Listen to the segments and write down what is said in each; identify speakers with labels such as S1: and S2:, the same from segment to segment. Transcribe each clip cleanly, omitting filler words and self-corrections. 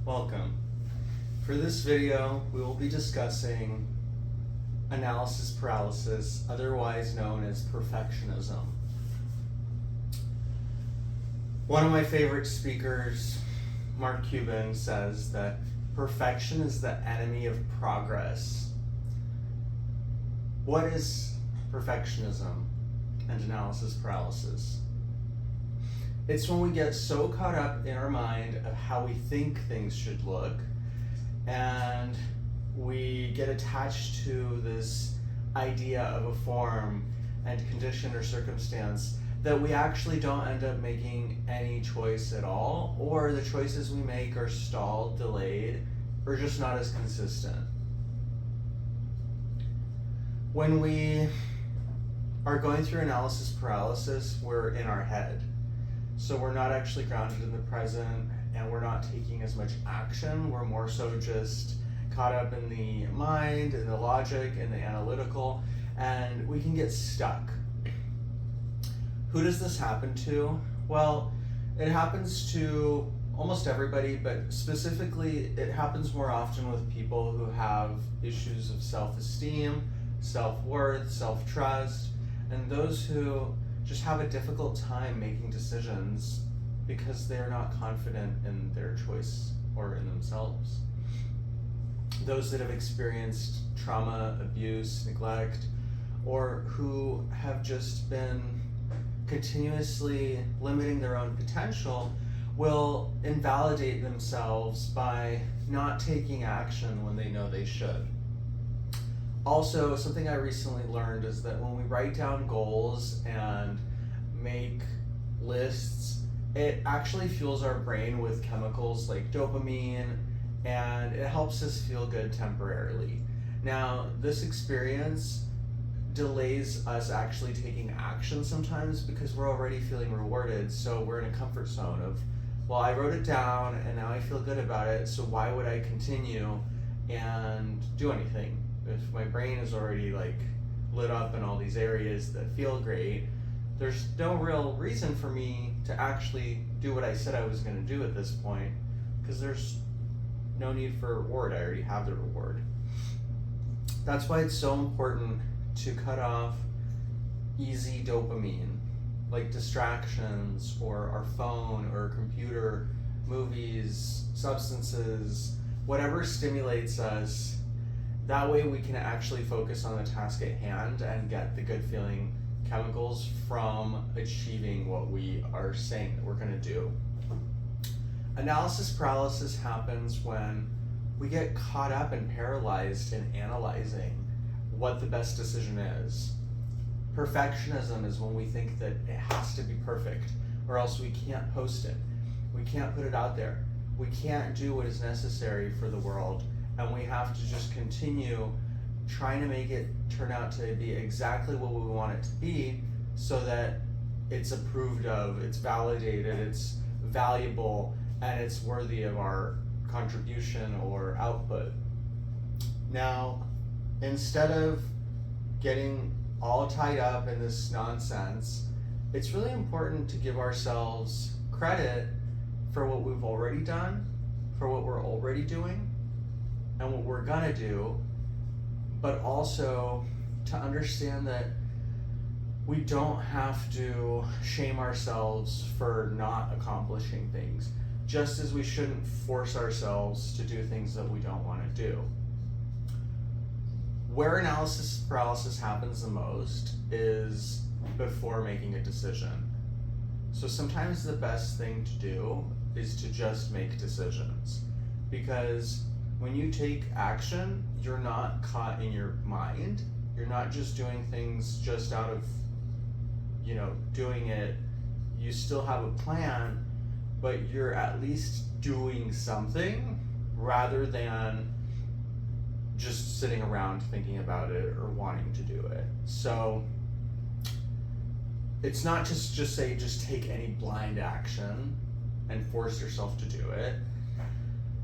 S1: Welcome. For this video, we will be discussing analysis paralysis, otherwise known as perfectionism. One of my favorite speakers, Mark Cuban, says that perfection is the enemy of progress. What is perfectionism and analysis paralysis? It's when we get so caught up in our mind of how we think things should look, and we get attached to this idea of a form and condition or circumstance that we actually don't end up making any choice at all, or the choices we make are stalled, delayed, or just not as consistent. When we are going through analysis paralysis, we're in our head. So we're not actually grounded in the present, and we're not taking as much action. We're more so just caught up in the mind, in the logic, in the analytical, and we can get stuck. Who does this happen to? Well, it happens to almost everybody, but specifically it happens more often with people who have issues of self-esteem, self-worth, self-trust, and those who just have a difficult time making decisions because they're not confident in their choice or in themselves. Those that have experienced trauma, abuse, neglect, or who have just been continuously limiting their own potential will invalidate themselves by not taking action when they know they should. Also, something I recently learned is that when we write down goals and make lists, it actually fuels our brain with chemicals like dopamine, and it helps us feel good temporarily. Now, this experience delays us actually taking action sometimes because we're already feeling rewarded, so we're in a comfort zone of, well, I wrote it down and now I feel good about it, so why would I continue and do anything? If my brain is already lit up in all these areas that feel great, there's no real reason for me to actually do what I said I was going to do at this point, because there's no need for a reward. I already have the reward. That's why it's so important to cut off easy dopamine, like distractions or our phone or computer, movies, substances, whatever stimulates us. That way we can actually focus on the task at hand and get the good feeling chemicals from achieving what we are saying that we're going to do. Analysis paralysis happens when we get caught up and paralyzed in analyzing what the best decision is. Perfectionism is when we think that it has to be perfect, or else we can't post it. We can't put it out there. We can't do what is necessary for the world, and we have to just continue trying to make it turn out to be exactly what we want it to be, so that it's approved of, it's validated, it's valuable, and it's worthy of our contribution or output. Now, instead of getting all tied up in this nonsense, it's really important to give ourselves credit for what we've already done, for what we're already doing, and what we're gonna do, but also to understand that we don't have to shame ourselves for not accomplishing things, just as we shouldn't force ourselves to do things that we don't want to do. Where analysis paralysis happens the most is before making a decision. So sometimes the best thing to do is to just make decisions, because when you take action, you're not caught in your mind. You're not just doing things just out of, doing it. You still have a plan, but you're at least doing something rather than just sitting around thinking about it or wanting to do it. So it's not just take any blind action and force yourself to do it.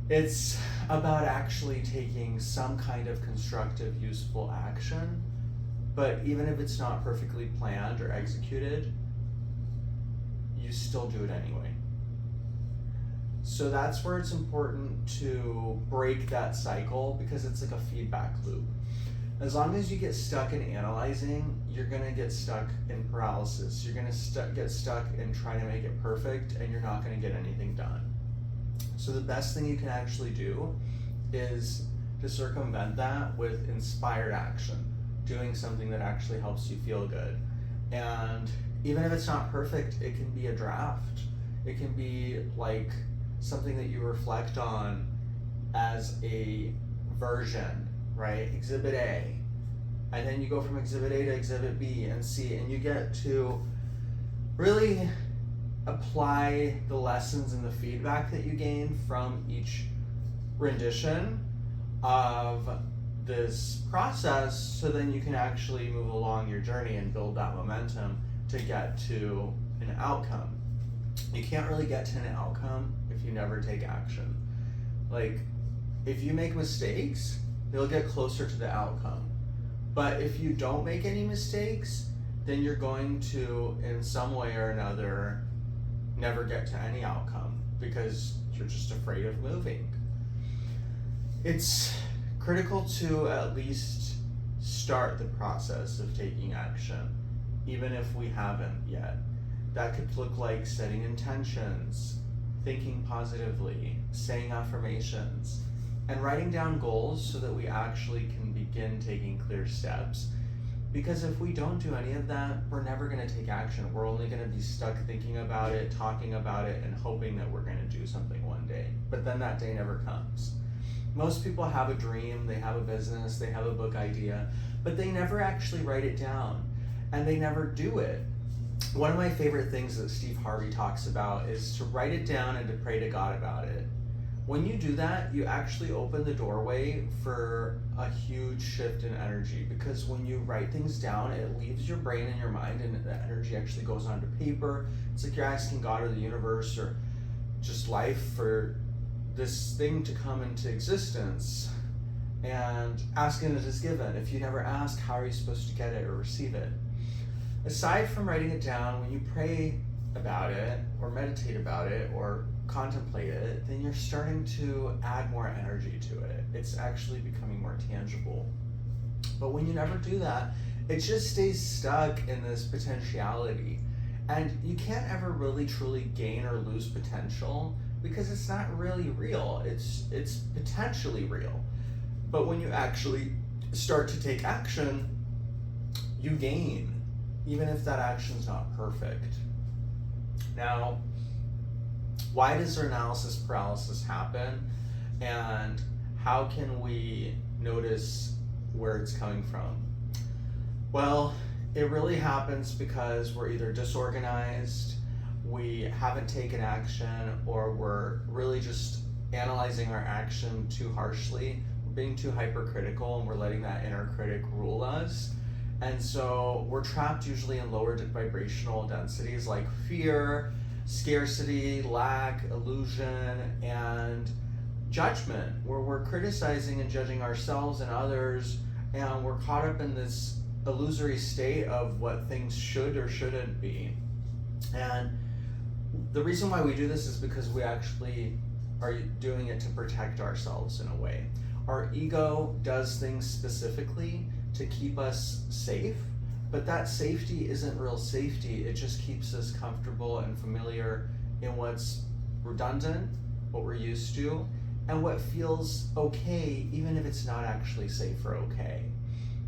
S1: It's about actually taking some kind of constructive, useful action, but even if it's not perfectly planned or executed, you still do it anyway. So that's where it's important to break that cycle, because it's like a feedback loop. As long as you get stuck in analyzing, you're gonna get stuck in paralysis. You're gonna get stuck in trying to make it perfect, and you're not gonna get anything done. So the best thing you can actually do is to circumvent that with inspired action, doing something that actually helps you feel good. And even if it's not perfect, it can be a draft. It can be like something that you reflect on as a version, right? Exhibit A. And then you go from Exhibit A to Exhibit B and C, and you get to really apply the lessons and the feedback that you gain from each rendition of this process, so then you can actually move along your journey and build that momentum to get to an outcome. You can't really get to an outcome if you never take action. Like, if you make mistakes, you'll get closer to the outcome. But if you don't make any mistakes, then you're going to, in some way or another, never get to any outcome, because you're just afraid of moving. It's critical to at least start the process of taking action, even if we haven't yet. That could look like setting intentions, thinking positively, saying affirmations, and writing down goals so that we actually can begin taking clear steps. Because if we don't do any of that, we're never going to take action. We're only going to be stuck thinking about it, talking about it, and hoping that we're going to do something one day. But then that day never comes. Most people have a dream, they have a business, they have a book idea, but they never actually write it down, and they never do it. One of my favorite things that Steve Harvey talks about is to write it down and to pray to God about it. When you do that, you actually open the doorway for a huge shift in energy, because when you write things down, it leaves your brain and your mind, and the energy actually goes onto paper. It's like you're asking God or the universe or just life for this thing to come into existence, and asking it is given. If you never ask, how are you supposed to get it or receive it? Aside from writing it down, when you pray about it or meditate about it or contemplate it, then you're starting to add more energy to it. It's actually becoming more tangible. But when you never do that, it just stays stuck in this potentiality. And you can't ever really truly gain or lose potential, because it's not really real. It's potentially real. But when you actually start to take action, you gain, even if that action's not perfect. Now, why does analysis paralysis happen, and how can we notice where it's coming from? Well, it really happens because we're either disorganized, we haven't taken action, or we're really just analyzing our action too harshly. We're being too hypercritical, and we're letting that inner critic rule us. And so we're trapped usually in lower vibrational densities like fear, scarcity, lack, illusion, and judgment, where we're criticizing and judging ourselves and others, and we're caught up in this illusory state of what things should or shouldn't be. And the reason why we do this is because we actually are doing it to protect ourselves in a way. Our ego does things specifically to keep us safe, but that safety isn't real safety. It just keeps us comfortable and familiar in what's redundant, what we're used to, and what feels okay, even if it's not actually safe or okay.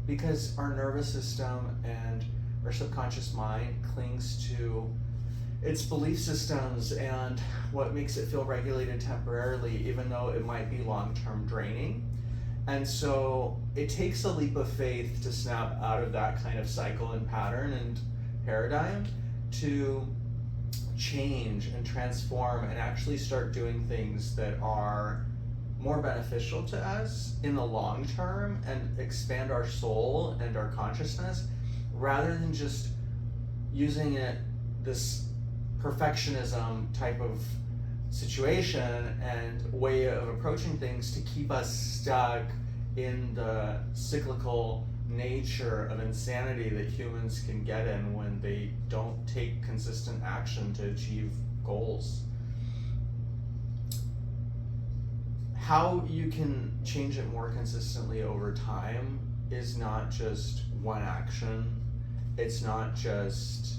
S1: Because our nervous system and our subconscious mind clings to its belief systems and what makes it feel regulated temporarily, even though it might be long-term draining. And so it takes a leap of faith to snap out of that kind of cycle and pattern and paradigm to change and transform and actually start doing things that are more beneficial to us in the long term and expand our soul and our consciousness, rather than just using it, this perfectionism type of situation and way of approaching things, to keep us stuck in the cyclical nature of insanity that humans can get in when they don't take consistent action to achieve goals. how you can change it more consistently over time is not just one action. It's not just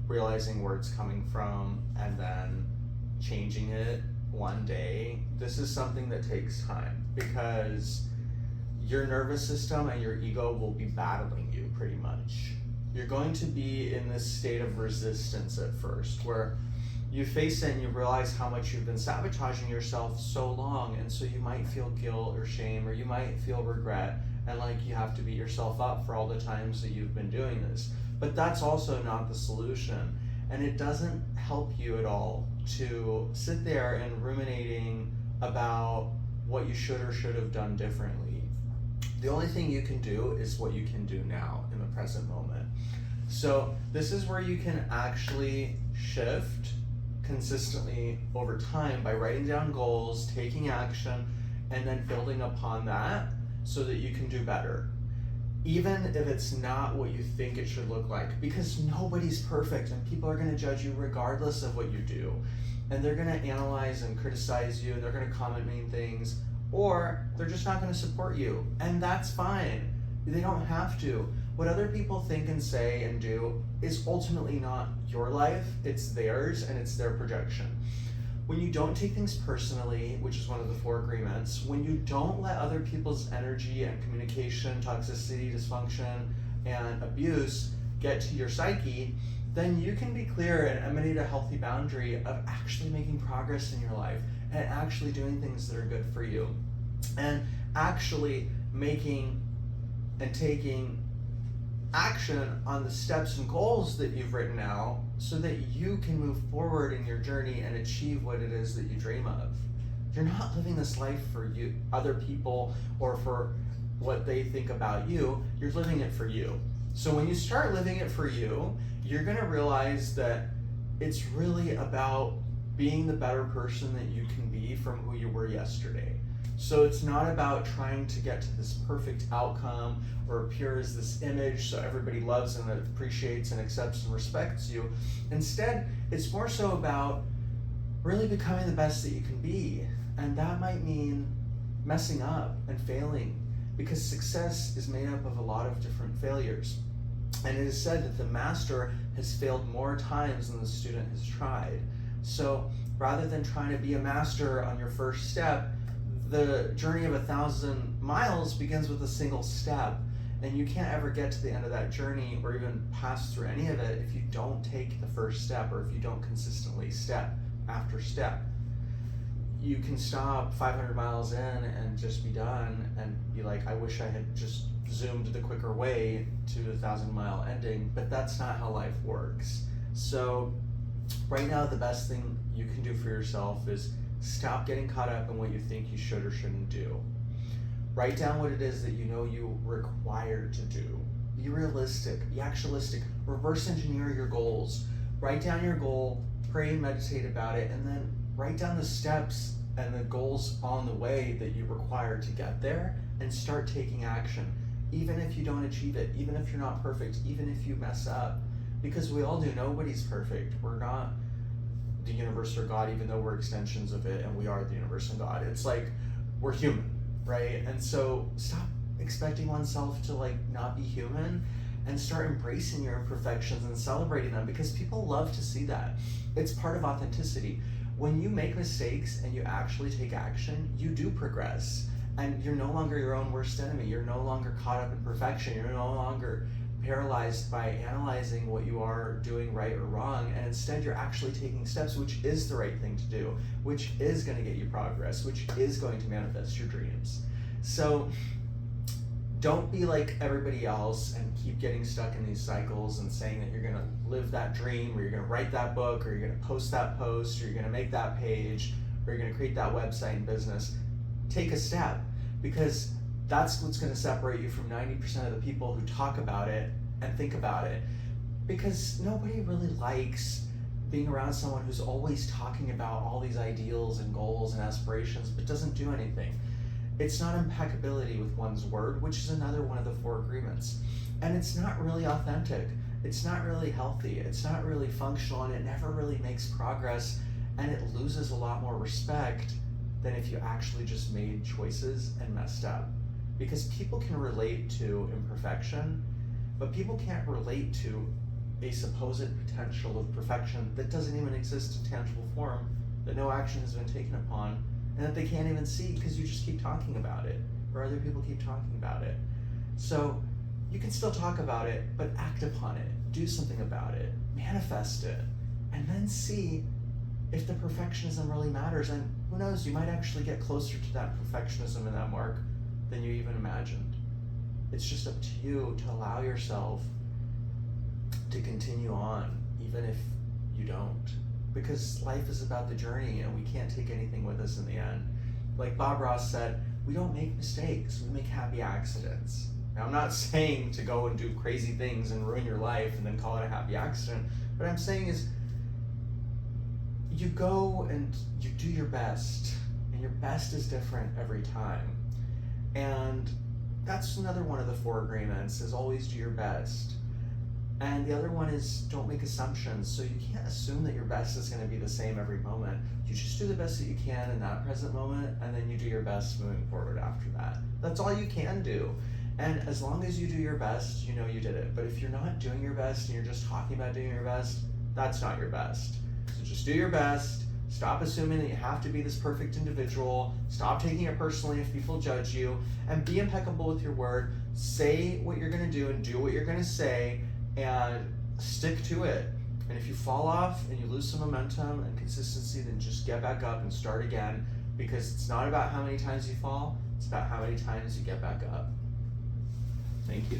S1: realizing where it's coming from and then changing it one day. This is something that takes time, because your nervous system and your ego will be battling you pretty much. You're going to be in this state of resistance at first, where you face it and you realize how much you've been sabotaging yourself so long, and so you might feel guilt or shame, or you might feel regret, and like you have to beat yourself up for all the times that you've been doing this. But that's also not the solution, and it doesn't help you at all to sit there and ruminating about what you should or should have done differently. The only thing you can do is what you can do now in the present moment. So this is where you can actually shift consistently over time by writing down goals, taking action, and then building upon that so that you can do better. Even if it's not what you think it should look like, because nobody's perfect and people are going to judge you regardless of what you do. And they're going to analyze and criticize you, and they're going to comment mean things, or they're just not going to support you. And that's fine. They don't have to. What other people think and say and do is ultimately not your life, it's theirs, and it's their projection. When you don't take things personally, which is one of the 4 agreements, when you don't let other people's energy and communication, toxicity, dysfunction, and abuse get to your psyche, then you can be clear and emanate a healthy boundary of actually making progress in your life and actually doing things that are good for you, and actually making and taking action on the steps and goals that you've written out so that you can move forward in your journey and achieve what it is that you dream of. You're not living this life for you, other people, or for what they think about you. You're living it for you. So when you start living it for you, you're going to realize that it's really about being the better person that you can be from who you were yesterday. So it's not about trying to get to this perfect outcome or appear as this image so everybody loves and appreciates and accepts and respects you. Instead, it's more so about really becoming the best that you can be. And that might mean messing up and failing, because success is made up of a lot of different failures. And it is said that the master has failed more times than the student has tried. So rather than trying to be a master on your first step, the journey of 1,000 miles begins with a single step, and you can't ever get to the end of that journey or even pass through any of it if you don't take the first step, or if you don't consistently step after step. You can stop 500 miles in and just be done and be like, I wish I had just zoomed the quicker way to the 1,000-mile ending, but that's not how life works. So right now, the best thing you can do for yourself is stop getting caught up in what you think you should or shouldn't do. Write down what it is that you know you require to do. Be realistic, be actualistic, reverse engineer your goals. Write down your goal, pray and meditate about it, and then write down the steps and the goals on the way that you require to get there, and start taking action. Even if you don't achieve it, even if you're not perfect, even if you mess up, because we all do. Nobody's perfect. We're not the universe or God, even though we're extensions of it and we are the universe and God. It's like we're human, right? And so stop expecting oneself to like not be human, and start embracing your imperfections and celebrating them, because people love to see that. It's part of authenticity. When you make mistakes and you actually take action, you do progress, and you're no longer your own worst enemy. You're no longer caught up in perfection. You're no longer paralyzed by analyzing what you are doing right or wrong, and instead you're actually taking steps, which is the right thing to do, which is going to get you progress, which is going to manifest your dreams. So don't be like everybody else and keep getting stuck in these cycles and saying that you're going to live that dream, or you're going to write that book, or you're going to post that post, or you're going to make that page, or you're going to create that website and business. Take a step, because that's what's going to separate you from 90% of the people who talk about it and think about it. Because nobody really likes being around someone who's always talking about all these ideals and goals and aspirations but doesn't do anything. It's not impeccability with one's word, which is another one of the 4 agreements. And it's not really authentic. It's not really healthy. It's not really functional, and it never really makes progress, and it loses a lot more respect than if you actually just made choices and messed up. Because people can relate to imperfection, but people can't relate to a supposed potential of perfection that doesn't even exist in tangible form, that no action has been taken upon, and that they can't even see because you just keep talking about it, or other people keep talking about it. So you can still talk about it, but act upon it, do something about it, manifest it, and then see if the perfectionism really matters. And who knows, you might actually get closer to that perfectionism and that mark than you even imagined. It's just up to you to allow yourself to continue on, even if you don't. Because life is about the journey, and we can't take anything with us in the end. Like Bob Ross said, we don't make mistakes, we make happy accidents. Now, I'm not saying to go and do crazy things and ruin your life and then call it a happy accident. What I'm saying is, you go and you do your best, and your best is different every time. And that's another one of the 4 agreements, is always do your best. And the other one is don't make assumptions. So you can't assume that your best is going to be the same every moment. You just do the best that you can in that present moment, and then you do your best moving forward after that. That's all you can do. And as long as you do your best, you know you did it. But if you're not doing your best and you're just talking about doing your best, that's not your best. So just do your best. Stop assuming that you have to be this perfect individual. Stop taking it personally if people judge you, and be impeccable with your word. Say what you're going to do and do what you're going to say, and stick to it. And if you fall off and you lose some momentum and consistency, then just get back up and start again, because it's not about how many times you fall, it's about how many times you get back up. Thank you.